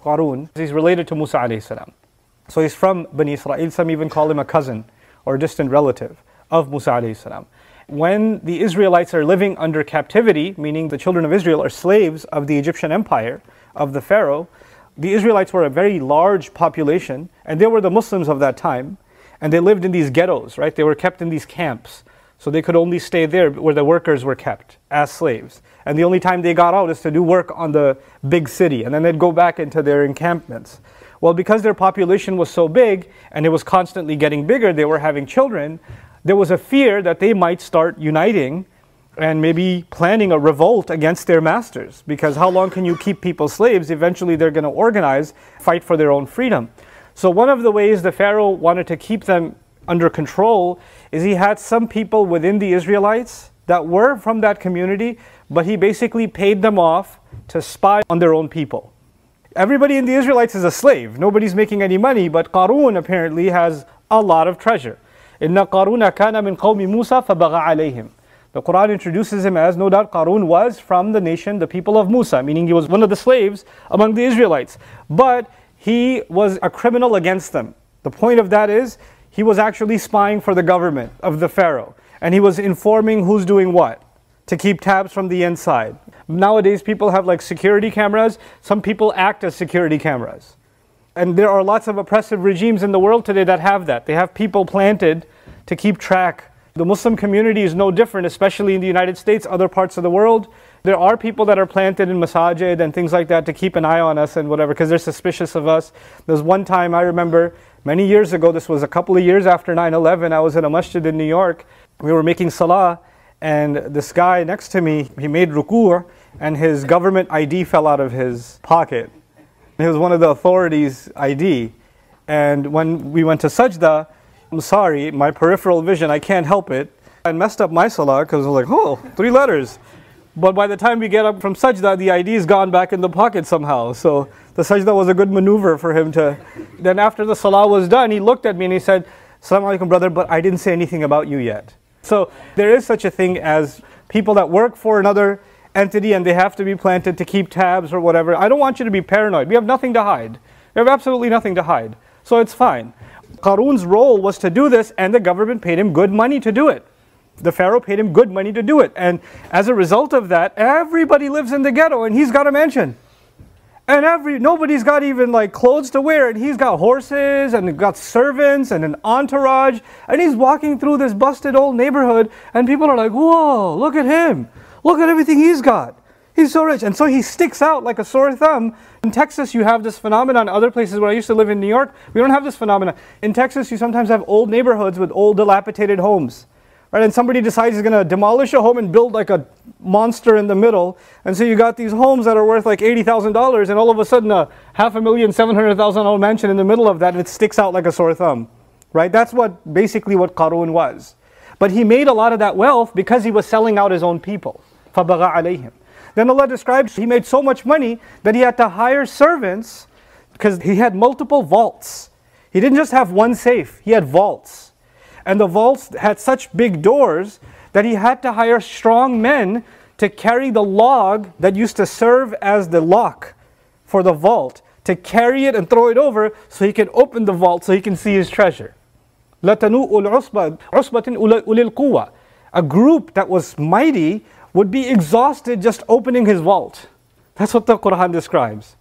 Qaroon. He's related to Musa alayhi salam. So he's from Bani Israel. Some even call him a cousin or a distant relative of Musa alayhi salam. When the Israelites are living under captivity, meaning the children of Israel are slaves of the Egyptian empire, of the Pharaoh, the Israelites were a very large population, and they were the Muslims of that time, and they lived in these ghettos, right? They were kept in these camps, so they could only stay there where the workers were kept as slaves. And the only time they got out is to do work on the big city, and then they'd go back into their encampments. Well, because their population was so big, and it was constantly getting bigger, they were having children, there was a fear that they might start uniting and maybe planning a revolt against their masters. Because how long can you keep people slaves? Eventually they're going to organize, fight for their own freedom. So one of the ways the Pharaoh wanted to keep them under control is he had some people within the Israelites that were from that community, but he basically paid them off to spy on their own people. Everybody in the Israelites is a slave. Nobody's making any money, but Qaroon apparently has a lot of treasure. Inna Qaroona kana min qawmi Musa fabagha alayhim. The Quran introduces him as, no doubt, Qaroon was from the nation, the people of Musa, meaning he was one of the slaves among the Israelites. But he was a criminal against them. The point of that is, he was actually spying for the government of the Pharaoh. And he was informing who's doing what, to keep tabs from the inside. Nowadays, people have like security cameras. Some people act as security cameras. And there are lots of oppressive regimes in the world today that have that. They have people planted to keep track. The Muslim community is no different, especially in the United States, other parts of the world. There are people that are planted in masajid and things like that to keep an eye on us and whatever, because they're suspicious of us. There's one time I remember, many years ago, this was a couple of years after 9/11, I was in a masjid in New York. We were making salah, and this guy next to me, he made ruku', and his government ID fell out of his pocket. It was one of the authorities' ID. And when we went to sajda, I'm sorry, my peripheral vision, I can't help it. I messed up my salah because I was like, oh, 3 letters. But by the time we get up from sajda, the ID is gone back in the pocket somehow. So the sajda was a good maneuver for him to... Then after the salah was done, he looked at me and he said, Assalamu alaikum, brother, but I didn't say anything about you yet. So there is such a thing as people that work for another entity and they have to be planted to keep tabs or whatever. I don't want you to be paranoid. We have nothing to hide. We have absolutely nothing to hide. So it's fine. Qaroon's role was to do this, and the government paid him good money to do it. The Pharaoh paid him good money to do it. And as a result of that, everybody lives in the ghetto and he's got a mansion. And nobody's got even like clothes to wear, and he's got horses and got servants and an entourage, and he's walking through this busted old neighborhood and people are like, whoa, look at him. Look at everything he's got. He's so rich. And so he sticks out like a sore thumb. In Texas, you have this phenomenon. Other places where I used to live in New York, we don't have this phenomenon. In Texas, you sometimes have old neighborhoods with old dilapidated homes. Right? And somebody decides he's going to demolish a home and build like a monster in the middle. And so you got these homes that are worth like $80,000, and all of a sudden a $500,000-$700,000 mansion in the middle of that, and it sticks out like a sore thumb. Right? That's basically what Qaroon was. But he made a lot of that wealth because he was selling out his own people. فَبَغَى عَلَيْهِمْ. Then Allah describes he made so much money that he had to hire servants because he had multiple vaults. He didn't just have one safe, he had vaults. And the vaults had such big doors that he had to hire strong men to carry the log that used to serve as the lock for the vault, to carry it and throw it over so he can open the vault so he can see his treasure. لَتَنُوءُ الْعُصْبَةِ عُصْبَةٍ أُولِي الْقُوَّةِ. A group that was mighty would be exhausted just opening his vault. That's what the Quran describes.